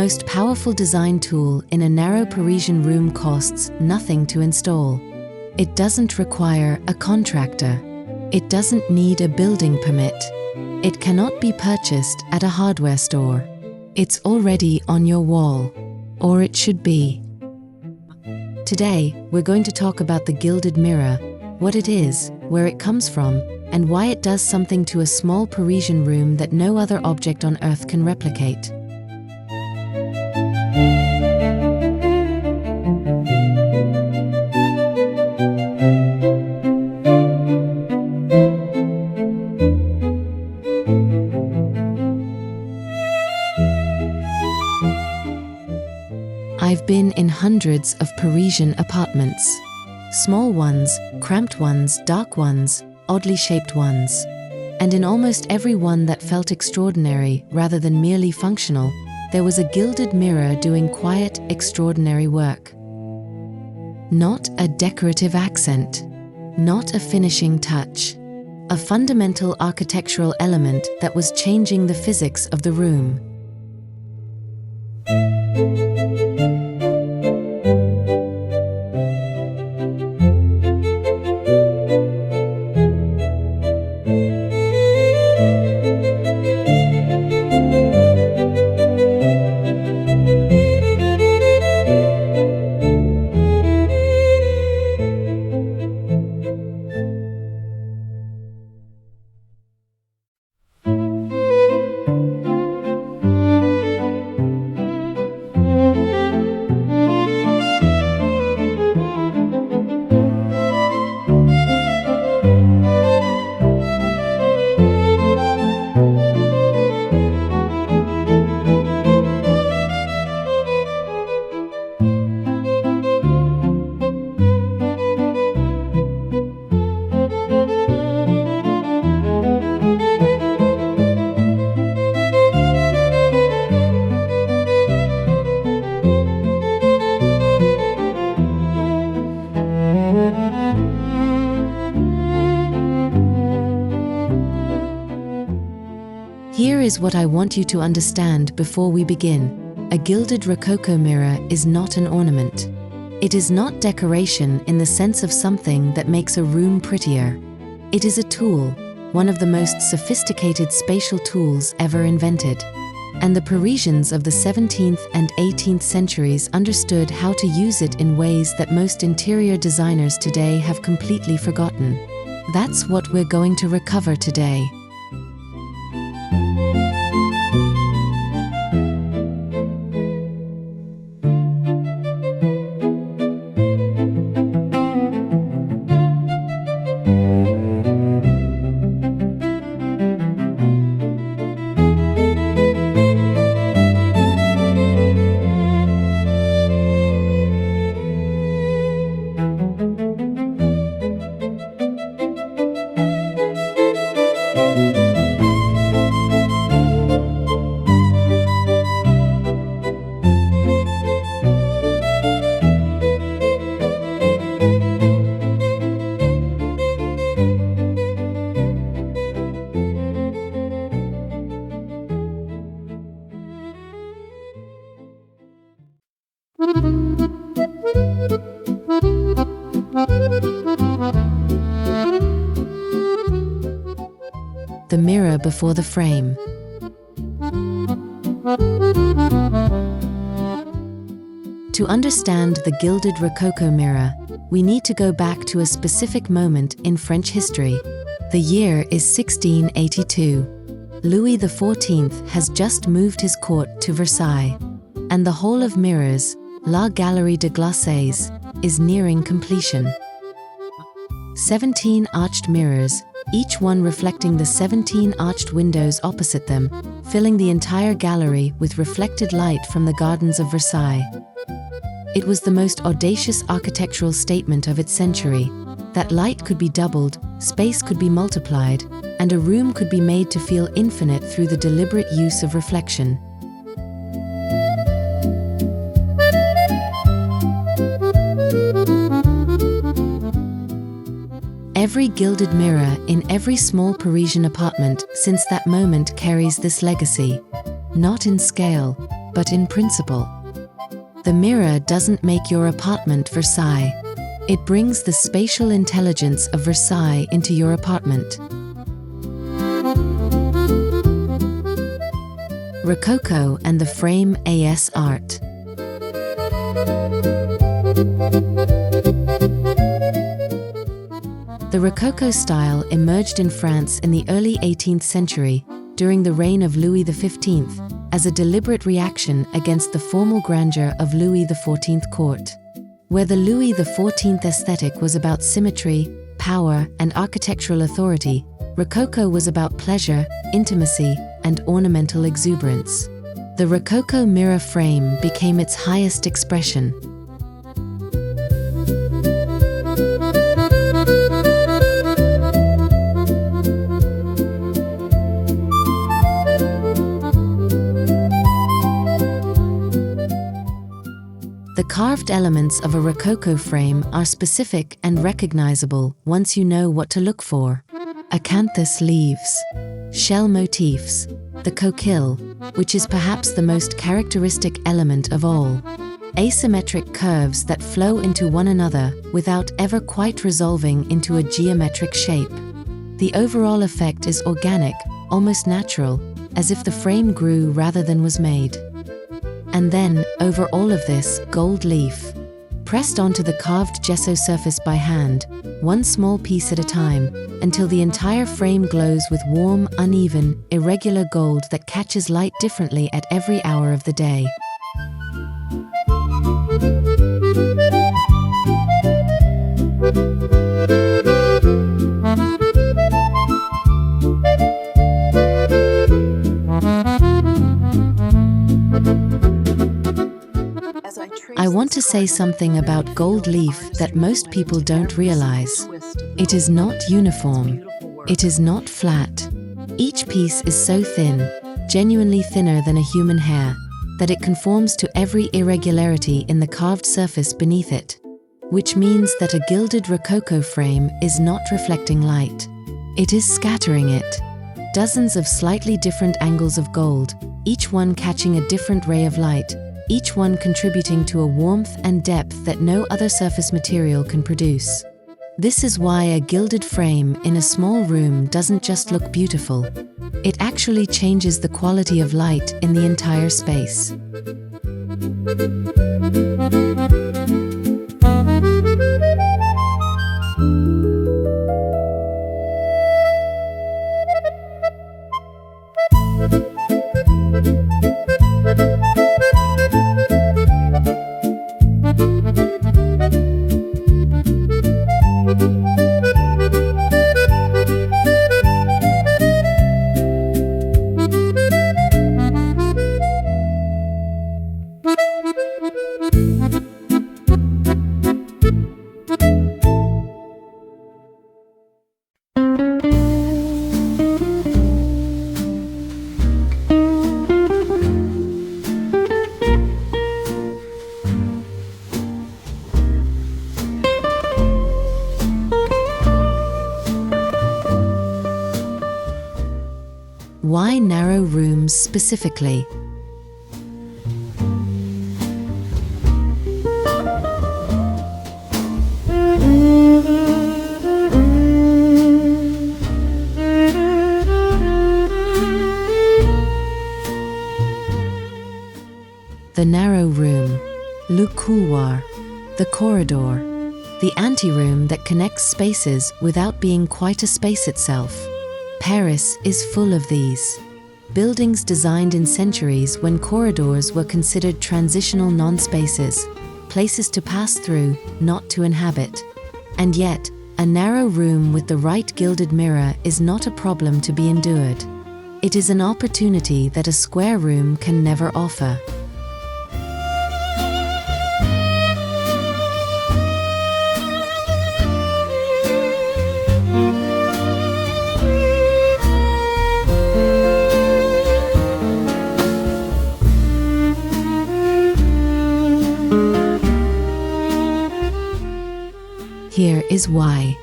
most powerful design tool in a narrow Parisian room costs nothing to install. It doesn't require a contractor. It doesn't need a building permit. It cannot be purchased at a hardware store. It's already on your wall. Or it should be. Today, we're going to talk about the gilded mirror, what it is, where it comes from, and why it does something to a small Parisian room that no other object on Earth can replicate. I've been in hundreds of Parisian apartments. Small ones, cramped ones, dark ones, oddly shaped ones. And in almost every one that felt extraordinary rather than merely functional, there was a gilded mirror doing quiet, extraordinary work. Not a decorative accent. Not a finishing touch. A fundamental architectural element that was changing the physics of the room. Here is what I want you to understand before we begin. A gilded Rococo mirror is not an ornament. It is not decoration in the sense of something that makes a room prettier. It is a tool, one of the most sophisticated spatial tools ever invented. And the Parisians of the 17th and 18th centuries understood how to use it in ways that most interior designers today have completely forgotten. That's what we're going to recover today. The mirror before the frame. To understand the gilded Rococo mirror, we need to go back to a specific moment in French history. The year is 1682. Louis XIV has just moved his court to Versailles, and the Hall of Mirrors, La Galerie de Glaces, is nearing completion. 17 arched mirrors, each one reflecting the 17 arched windows opposite them, filling the entire gallery with reflected light from the gardens of Versailles. It was the most audacious architectural statement of its century, that light could be doubled, space could be multiplied, and a room could be made to feel infinite through the deliberate use of reflection. Every gilded mirror in every small Parisian apartment since that moment carries this legacy. Not in scale, but in principle. The mirror doesn't make your apartment Versailles. It brings the spatial intelligence of Versailles into your apartment. Rococo and the frame as art. The Rococo style emerged in France in the early 18th century, during the reign of Louis XV, as a deliberate reaction against the formal grandeur of Louis XIV court. Where the Louis XIV aesthetic was about symmetry, power, and architectural authority, Rococo was about pleasure, intimacy, and ornamental exuberance. The Rococo mirror frame became its highest expression. The carved elements of a Rococo frame are specific and recognizable once you know what to look for. Acanthus leaves, shell motifs, the coquille, which is perhaps the most characteristic element of all. Asymmetric curves that flow into one another without ever quite resolving into a geometric shape. The overall effect is organic, almost natural, as if the frame grew rather than was made. And then, over all of this, gold leaf. Pressed onto the carved gesso surface by hand, one small piece at a time, until the entire frame glows with warm, uneven, irregular gold that catches light differently at every hour of the day. I want to say something about gold leaf that most people don't realize. It is not uniform. It is not flat. Each piece is so thin, genuinely thinner than a human hair, that it conforms to every irregularity in the carved surface beneath it. Which means that a gilded Rococo frame is not reflecting light. It is scattering it. Dozens of slightly different angles of gold, each one catching a different ray of light, each one contributing to a warmth and depth that no other surface material can produce. This is why a gilded frame in a small room doesn't just look beautiful. It actually changes the quality of light in the entire space. Why narrow rooms specifically? The narrow room, le couloir, the corridor, the anteroom that connects spaces without being quite a space itself. Paris is full of these. Buildings designed in centuries when corridors were considered transitional non-spaces, places to pass through, not to inhabit. And yet, a narrow room with the right gilded mirror is not a problem to be endured. It is an opportunity that a square room can never offer. Here is why.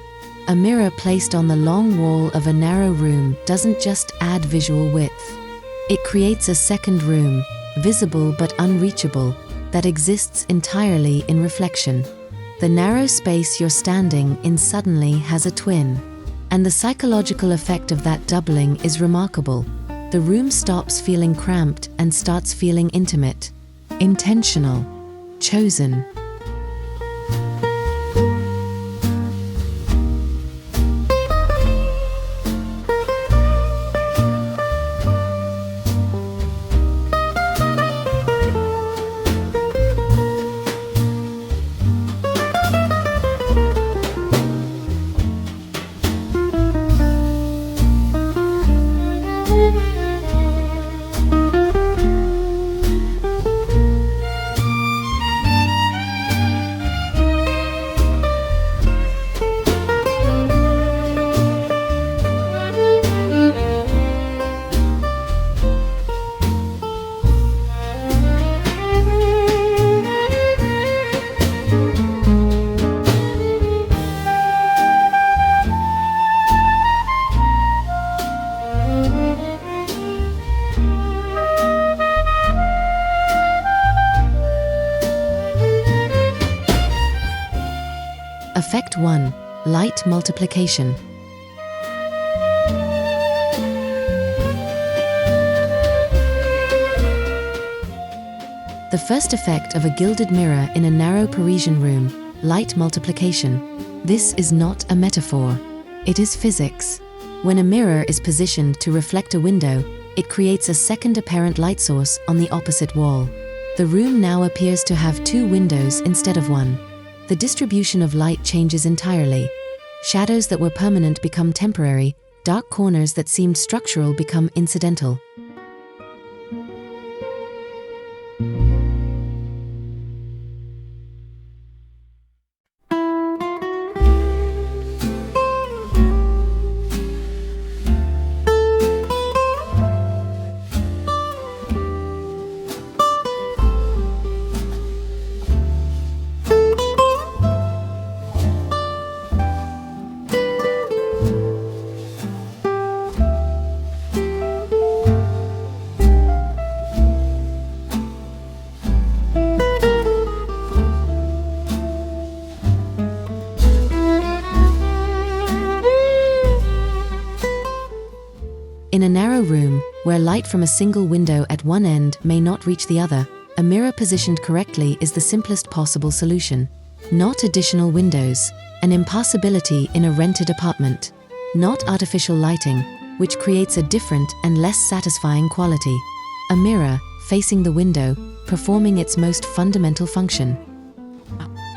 A mirror placed on the long wall of a narrow room doesn't just add visual width. It creates a second room, visible but unreachable, that exists entirely in reflection. The narrow space you're standing in suddenly has a twin. And the psychological effect of that doubling is remarkable. The room stops feeling cramped and starts feeling intimate, intentional, chosen. Effect 1. Light multiplication. The first effect of a gilded mirror in a narrow Parisian room, light multiplication. This is not a metaphor. It is physics. When a mirror is positioned to reflect a window, it creates a second apparent light source on the opposite wall. The room now appears to have two windows instead of one. The distribution of light changes entirely. Shadows that were permanent become temporary, dark corners that seemed structural become incidental. In a narrow room, where light from a single window at one end may not reach the other, a mirror positioned correctly is the simplest possible solution. Not additional windows, an impossibility in a rented apartment. Not artificial lighting, which creates a different and less satisfying quality. A mirror, facing the window, performing its most fundamental function.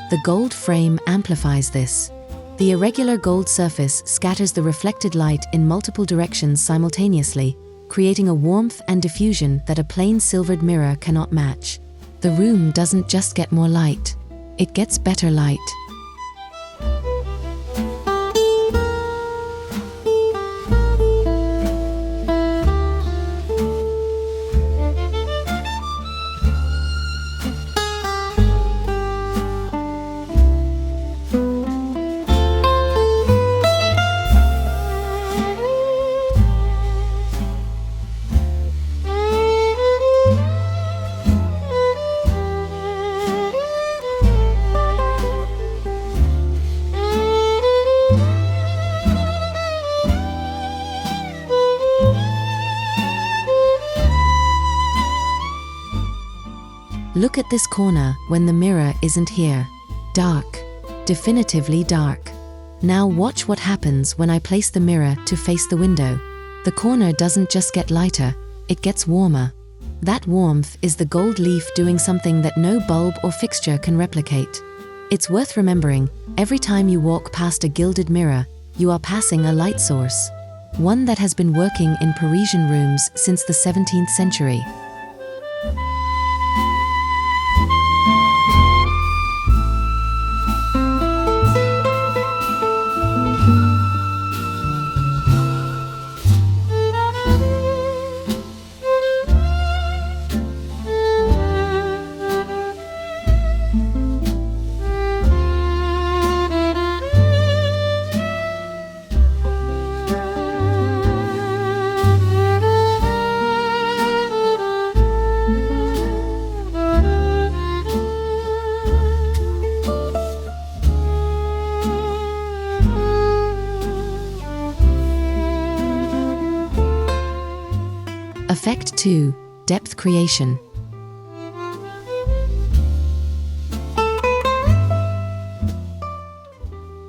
The gold frame amplifies this. The irregular gold surface scatters the reflected light in multiple directions simultaneously, creating a warmth and diffusion that a plain silvered mirror cannot match. The room doesn't just get more light, it gets better light. Look at this corner when the mirror isn't here. Dark. Definitively dark. Now watch what happens when I place the mirror to face the window. The corner doesn't just get lighter, it gets warmer. That warmth is the gold leaf doing something that no bulb or fixture can replicate. It's worth remembering, every time you walk past a gilded mirror, you are passing a light source. One that has been working in Parisian rooms since the 17th century. Effect 2. Depth creation.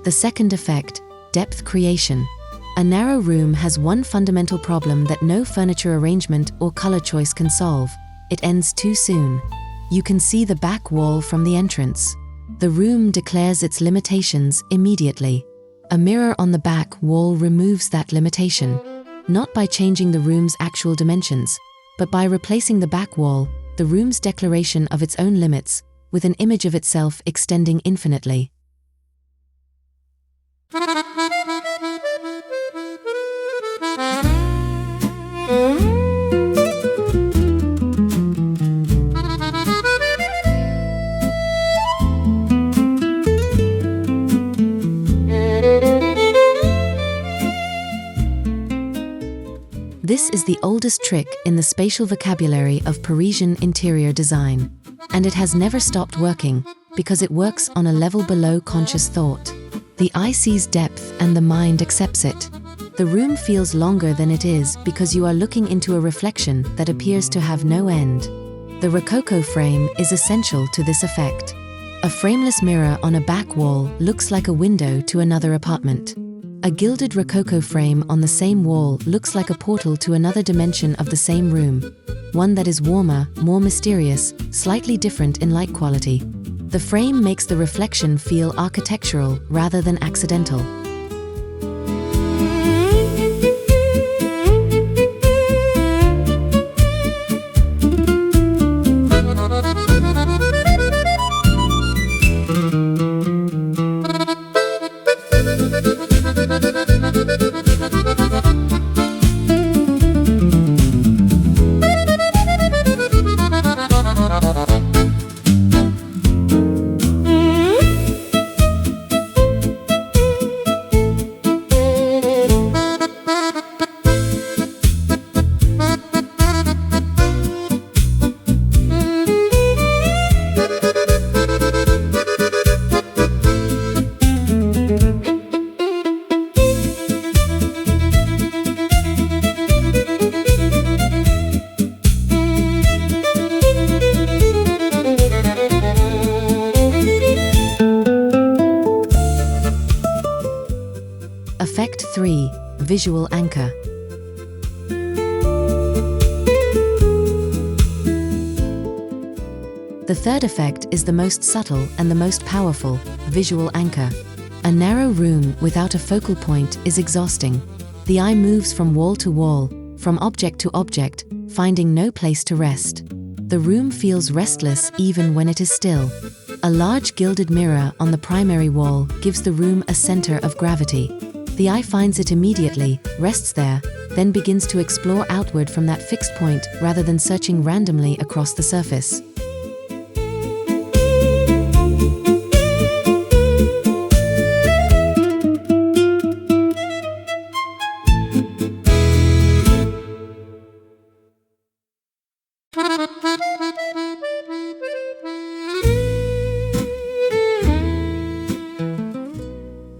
The second effect, depth creation. A narrow room has one fundamental problem that no furniture arrangement or color choice can solve. It ends too soon. You can see the back wall from the entrance. The room declares its limitations immediately. A mirror on the back wall removes that limitation, not by changing the room's actual dimensions, but by replacing the back wall, the room's declaration of its own limits, with an image of itself extending infinitely. This is the oldest trick in the spatial vocabulary of Parisian interior design, and it has never stopped working, because it works on a level below conscious thought. The eye sees depth and the mind accepts it. The room feels longer than it is because you are looking into a reflection that appears to have no end. The Rococo frame is essential to this effect. A frameless mirror on a back wall looks like a window to another apartment. A gilded Rococo frame on the same wall looks like a portal to another dimension of the same room, one that is warmer, more mysterious, slightly different in light quality. The frame makes the reflection feel architectural rather than accidental. Effect 3. Visual anchor. The third effect is the most subtle and the most powerful, visual anchor. A narrow room without a focal point is exhausting. The eye moves from wall to wall, from object to object, finding no place to rest. The room feels restless even when it is still. A large gilded mirror on the primary wall gives the room a center of gravity. The eye finds it immediately, rests there, then begins to explore outward from that fixed point rather than searching randomly across the surface.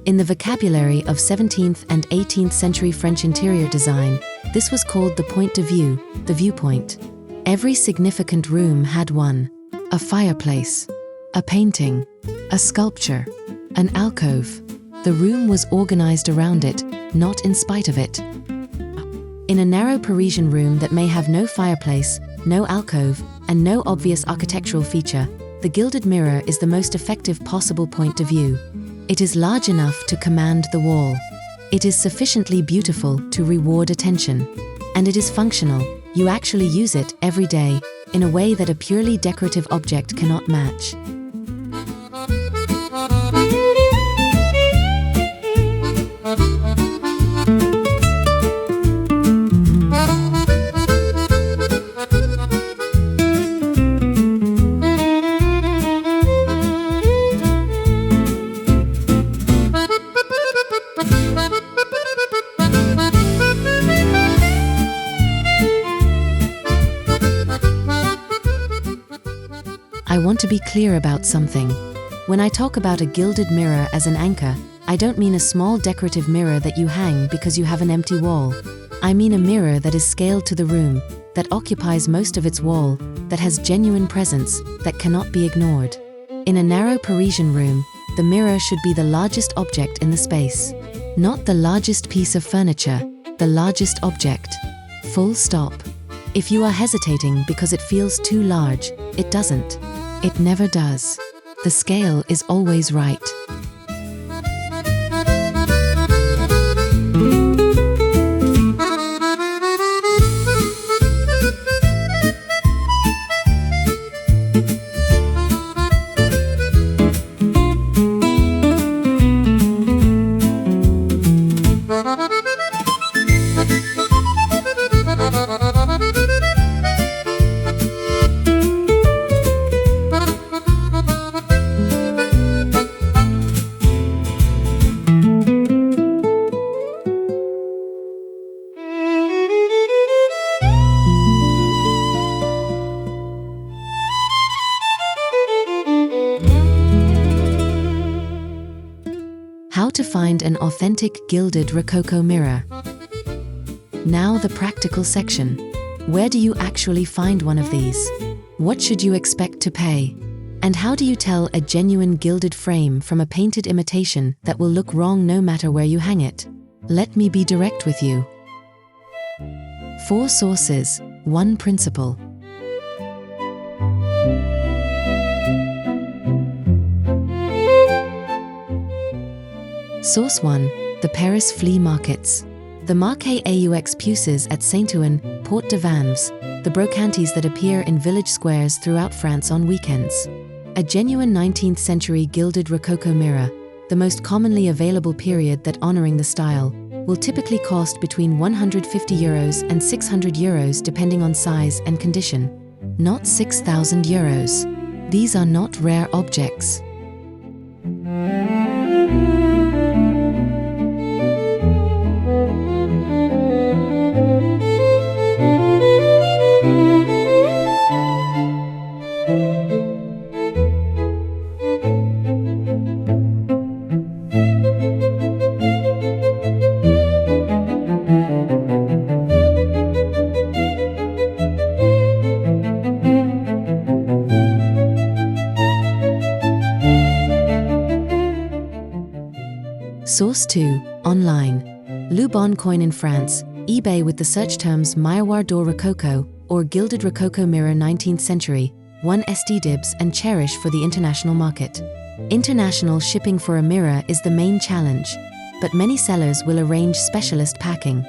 In the vocabulary of 17th and 18th century French interior design, this was called the point de vue, the viewpoint. Every significant room had one: a fireplace, a painting, a sculpture, an alcove. The room was organized around it, not in spite of it. In a narrow Parisian room that may have no fireplace, no alcove, and no obvious architectural feature, the gilded mirror is the most effective possible point de vue. It is large enough to command the wall. It is sufficiently beautiful to reward attention. And it is functional. You actually use it every day, in a way that a purely decorative object cannot match. I want to be clear about something. When I talk about a gilded mirror as an anchor, I don't mean a small decorative mirror that you hang because you have an empty wall. I mean a mirror that is scaled to the room, that occupies most of its wall, that has genuine presence, that cannot be ignored. In a narrow Parisian room, the mirror should be the largest object in the space. Not the largest piece of furniture, the largest object. Full stop. If you are hesitating because it feels too large, it doesn't. It never does. The scale is always right. How to find an authentic gilded Rococo mirror. Now the practical section. Where do you actually find one of these? What should you expect to pay? And how do you tell a genuine gilded frame from a painted imitation that will look wrong no matter where you hang it? Let me be direct with you. 4 sources, 1 principle. Source 1. The Paris flea markets. The Marché aux Puces at Saint-Ouen, Porte de Vanves, the brocantes that appear in village squares throughout France on weekends. A genuine 19th century gilded Rococo mirror, the most commonly available period that honoring the style, will typically cost between €150 and €600 depending on size and condition. Not €6,000. These are not rare objects. Source 2. Online. Le Bon Coin in France, eBay with the search terms Miroir d'Or Rococo or Gilded Rococo Mirror 19th Century, 1 SD dibs and cherish for the international market. International shipping for a mirror is the main challenge, but many sellers will arrange specialist packing.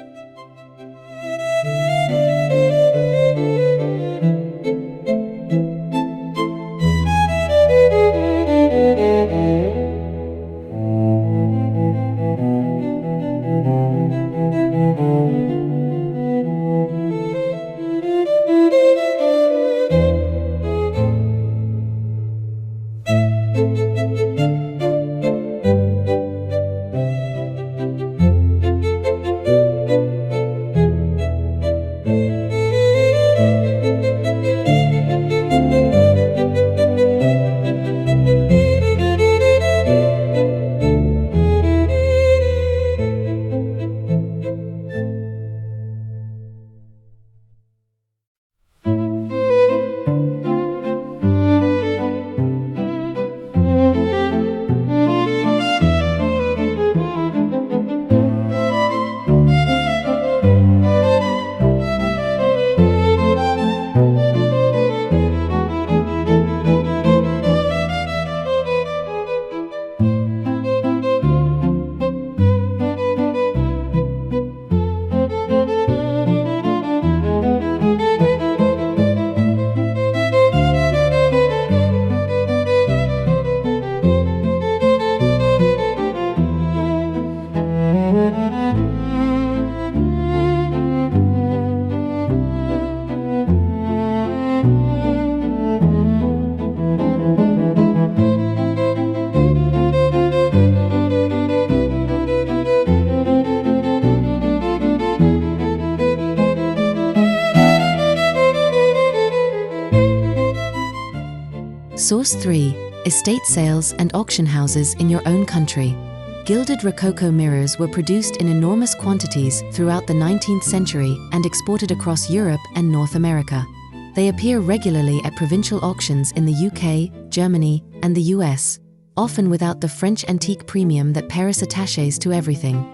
Source 3. Estate sales and auction houses in your own country. Gilded Rococo mirrors were produced in enormous quantities throughout the 19th century and exported across Europe and North America. They appear regularly at provincial auctions in the UK, Germany, and the US, often without the French antique premium that Paris attaches to everything.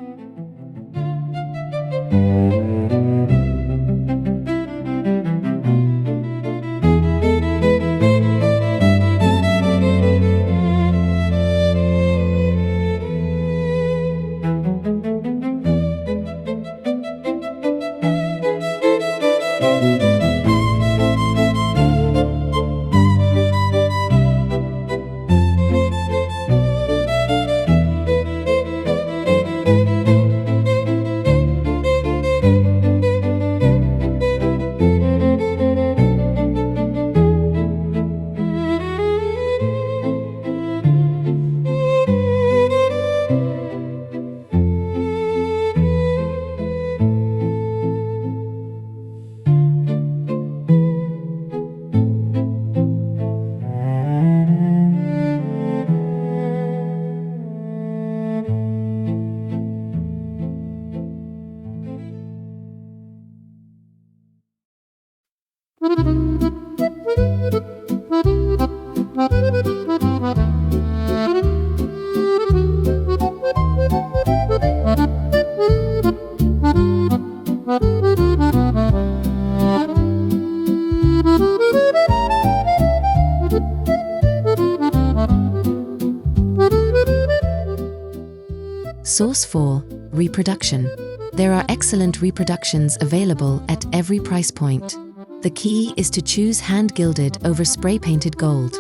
Source 4. Reproduction. There are excellent reproductions available at every price point. The key is to choose hand-gilded over spray-painted gold.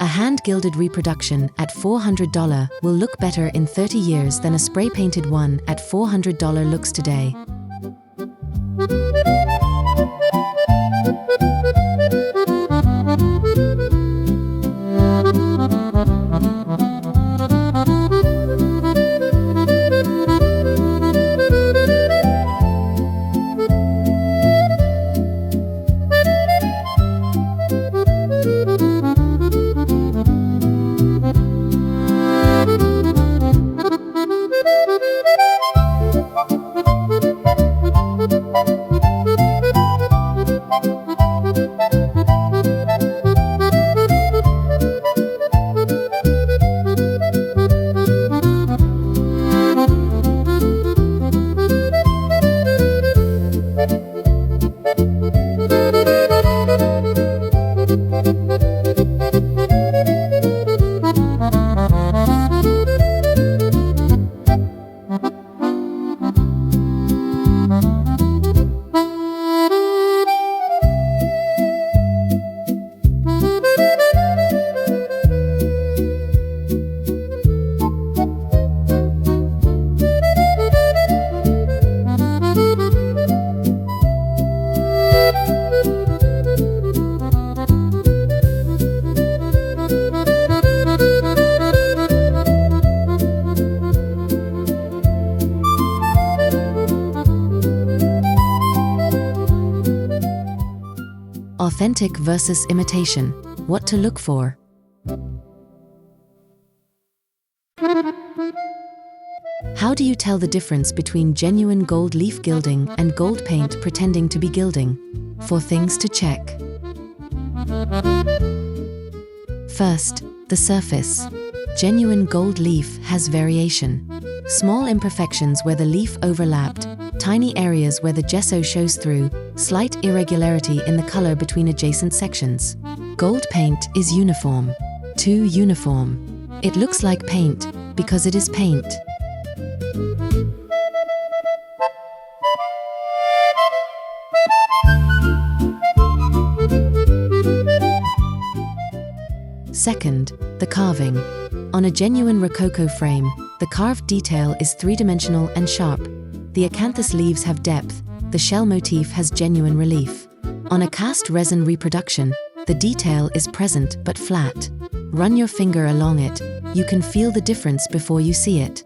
A hand-gilded reproduction at $400 will look better in 30 years than a spray-painted one at $400 looks today. Authentic versus imitation. What to look for. How do you tell the difference between genuine gold leaf gilding and gold paint pretending to be gilding? 4 things to check. First, the surface. Genuine gold leaf has variation. Small imperfections where the leaf overlapped, tiny areas where the gesso shows through, slight irregularity in the color between adjacent sections. Gold paint is uniform. Too uniform. It looks like paint because it is paint. Second, the carving. On a genuine Rococo frame, the carved detail is three-dimensional and sharp. The acanthus leaves have depth, the shell motif has genuine relief. On a cast resin reproduction, the detail is present but flat. Run your finger along it, you can feel the difference before you see it.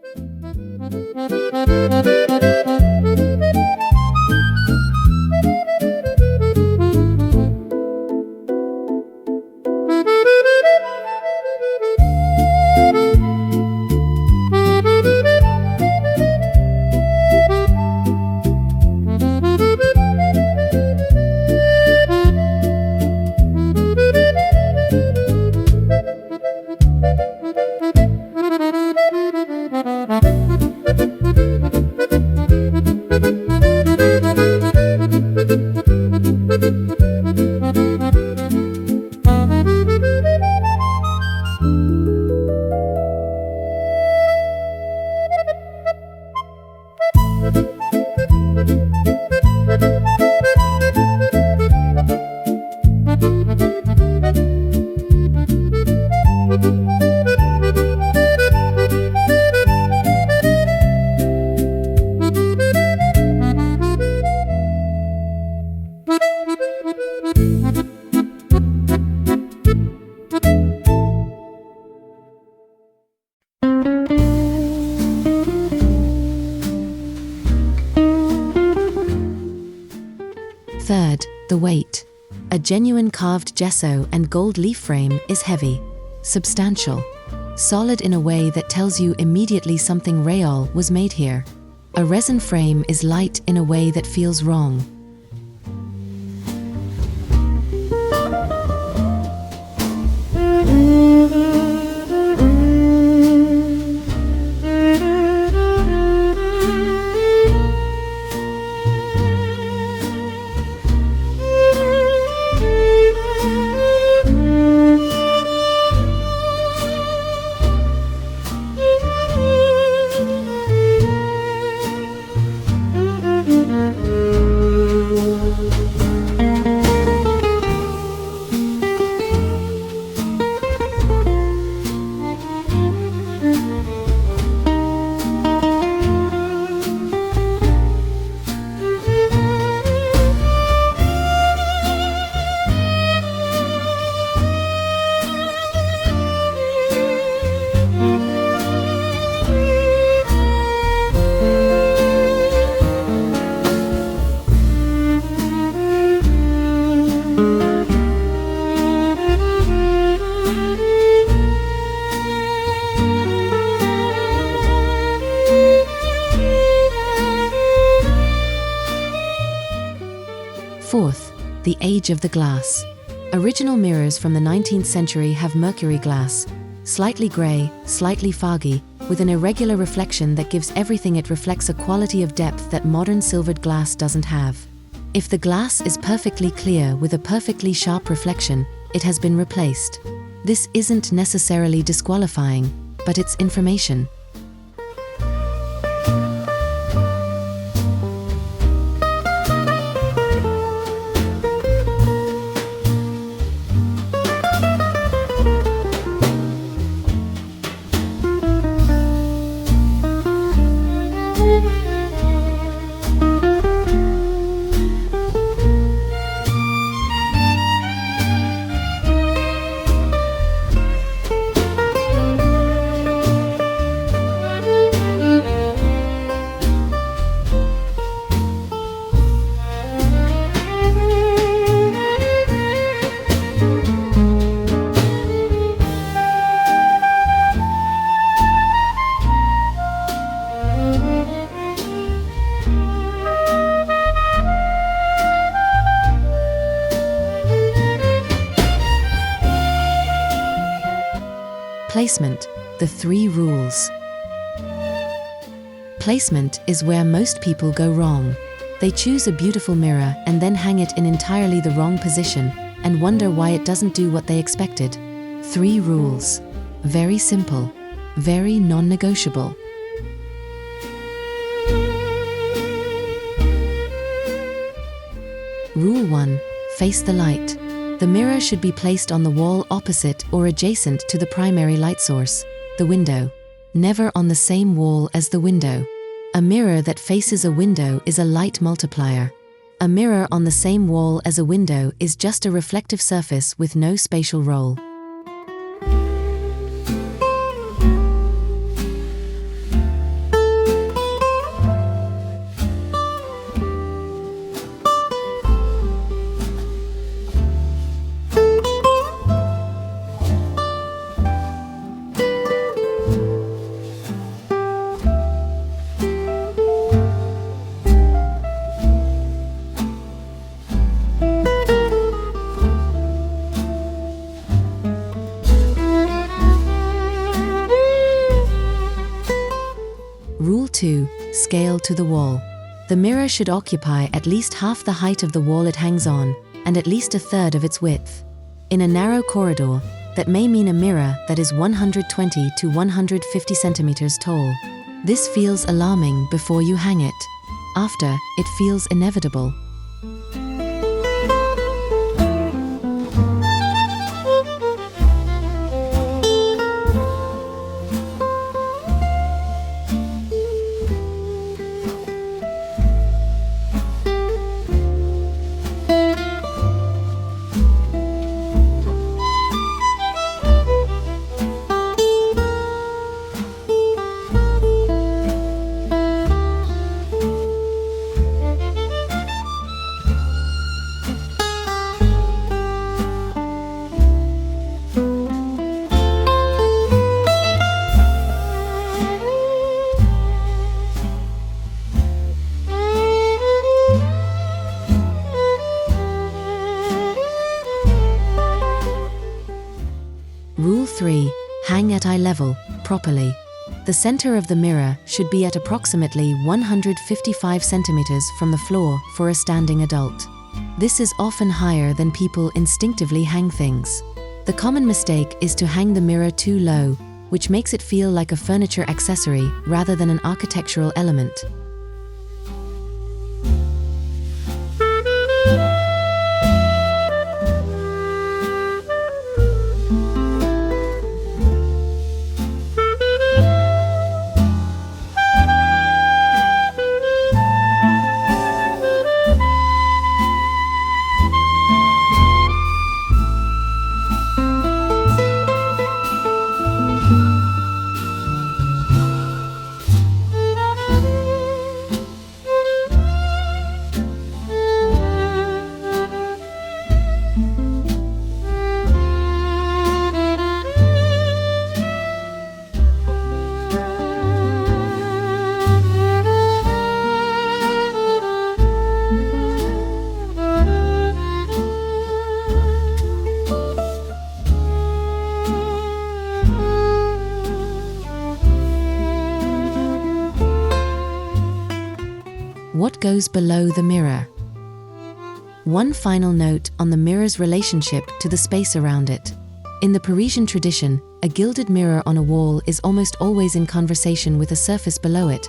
The weight. A genuine carved gesso and gold leaf frame is heavy, substantial, solid in a way that tells you immediately something real was made here. A resin frame is light in a way that feels wrong. Fourth, the age of the glass. Original mirrors from the 19th century have mercury glass, slightly grey, slightly foggy, with an irregular reflection that gives everything it reflects a quality of depth that modern silvered glass doesn't have. If the glass is perfectly clear with a perfectly sharp reflection, it has been replaced. This isn't necessarily disqualifying, but it's information. Placement, the 3 rules. Placement is where most people go wrong. They choose a beautiful mirror and then hang it in entirely the wrong position and wonder why it doesn't do what they expected. 3 rules. Very simple, very non-negotiable. Rule 1. Face the light. The mirror should be placed on the wall opposite or adjacent to the primary light source, the window. Never on the same wall as the window. A mirror that faces a window is a light multiplier. A mirror on the same wall as a window is just a reflective surface with no spatial role. Rule 2. Scale to the wall. The mirror should occupy at least half the height of the wall it hangs on, and at least a third of its width. In a narrow corridor, that may mean a mirror that is 120 to 150 centimeters tall. This feels alarming before you hang it. After, it feels inevitable. eye level, properly. The center of the mirror should be at approximately 155 centimeters from the floor for a standing adult. This is often higher than people instinctively hang things. The common mistake is to hang the mirror too low, which makes it feel like a furniture accessory rather than an architectural element. What goes below the mirror? One final note on the mirror's relationship to the space around it. In the Parisian tradition, a gilded mirror on a wall is almost always in conversation with a surface below it,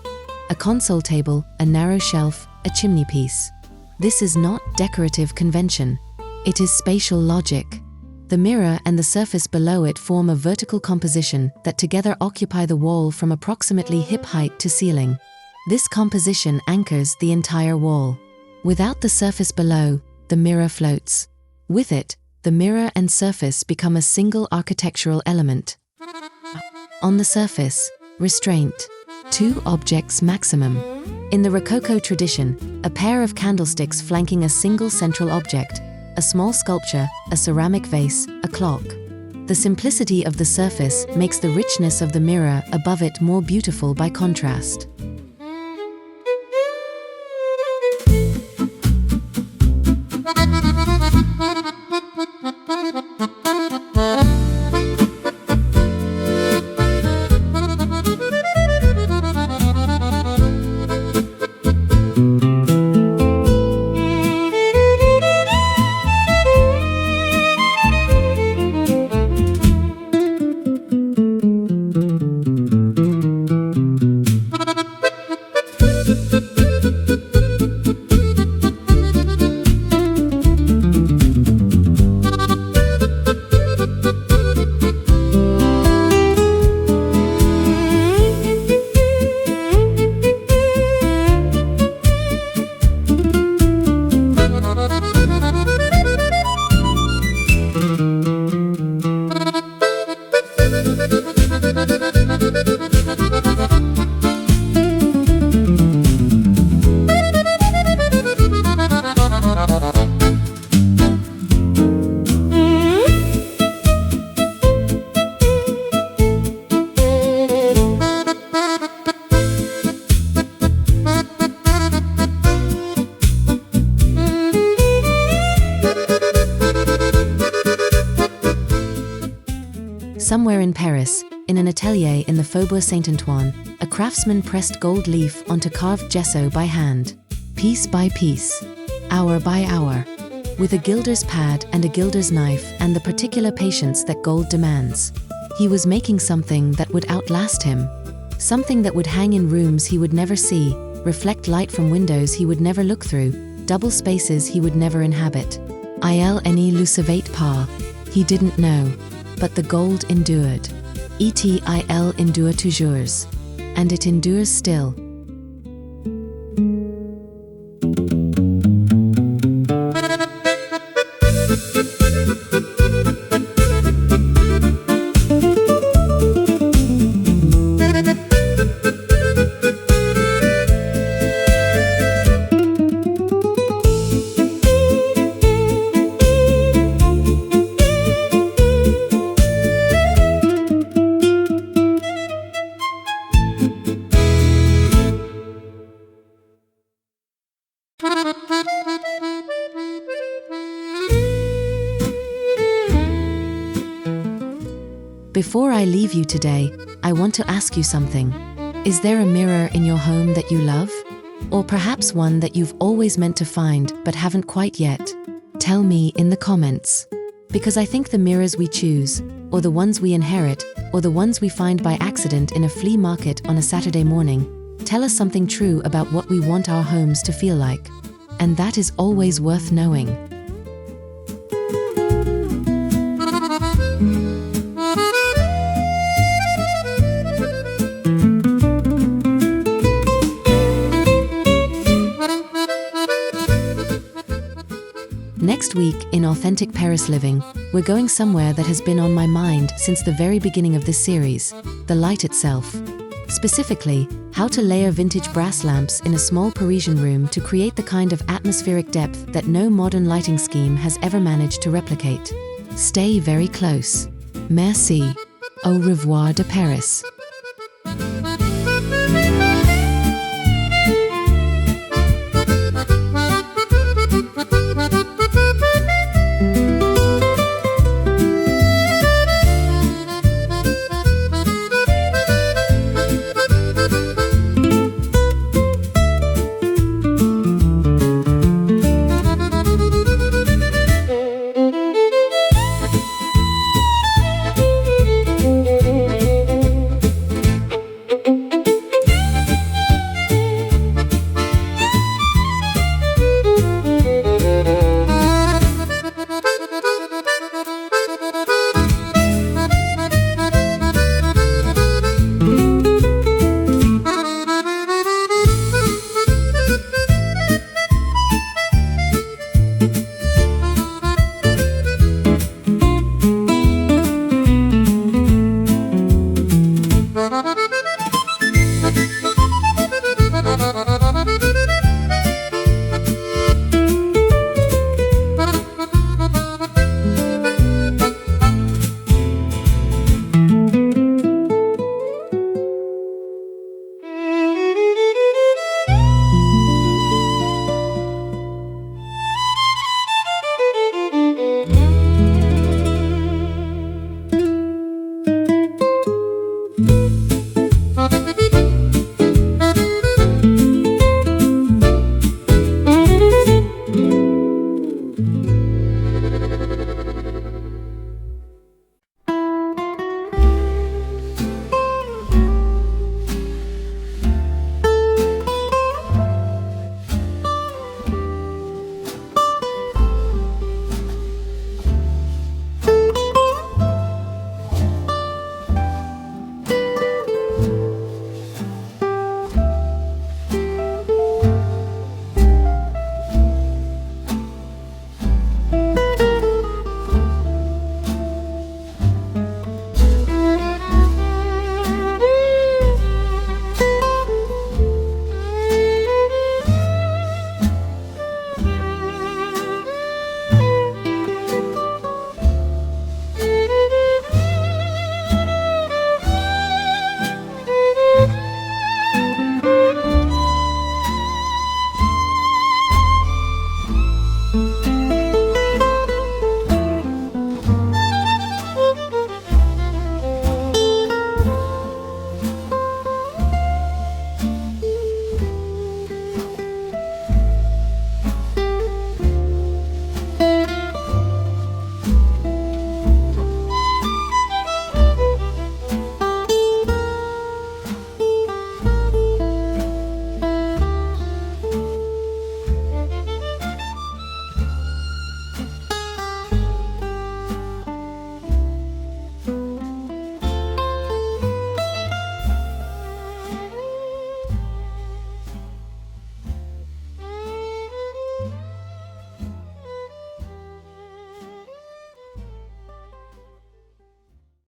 a console table, a narrow shelf, a chimney piece. This is not decorative convention. It is spatial logic. The mirror and the surface below it form a vertical composition that together occupy the wall from approximately hip height to ceiling. This composition anchors the entire wall. Without the surface below, the mirror floats. With it, the mirror and surface become a single architectural element. On the surface, restraint. 2 objects maximum. In the Rococo tradition, a pair of candlesticks flanking a single central object, a small sculpture, a ceramic vase, a clock. The simplicity of the surface makes the richness of the mirror above it more beautiful by contrast. Somewhere in Paris, in an atelier in the Faubourg Saint-Antoine, a craftsman pressed gold leaf onto carved gesso by hand, piece by piece, hour by hour, with a gilder's pad and a gilder's knife and the particular patience that gold demands. He was making something that would outlast him, something that would hang in rooms he would never see, reflect light from windows he would never look through, double spaces he would never inhabit. Il ne le savait pas. He didn't know. But the gold endured. Il endure toujours. And it endures still. Before I leave you today, I want to ask you something. Is there a mirror in your home that you love? Or perhaps one that you've always meant to find but haven't quite yet? Tell me in the comments. Because I think the mirrors we choose, or the ones we inherit, or the ones we find by accident in a flea market on a Saturday morning, tell us something true about what we want our homes to feel like. And that is always worth knowing. Next week, in Authentic Paris Living, we're going somewhere that has been on my mind since the very beginning of this series, the light itself. Specifically, how to layer vintage brass lamps in a small Parisian room to create the kind of atmospheric depth that no modern lighting scheme has ever managed to replicate. Stay very close. Merci. Au revoir de Paris.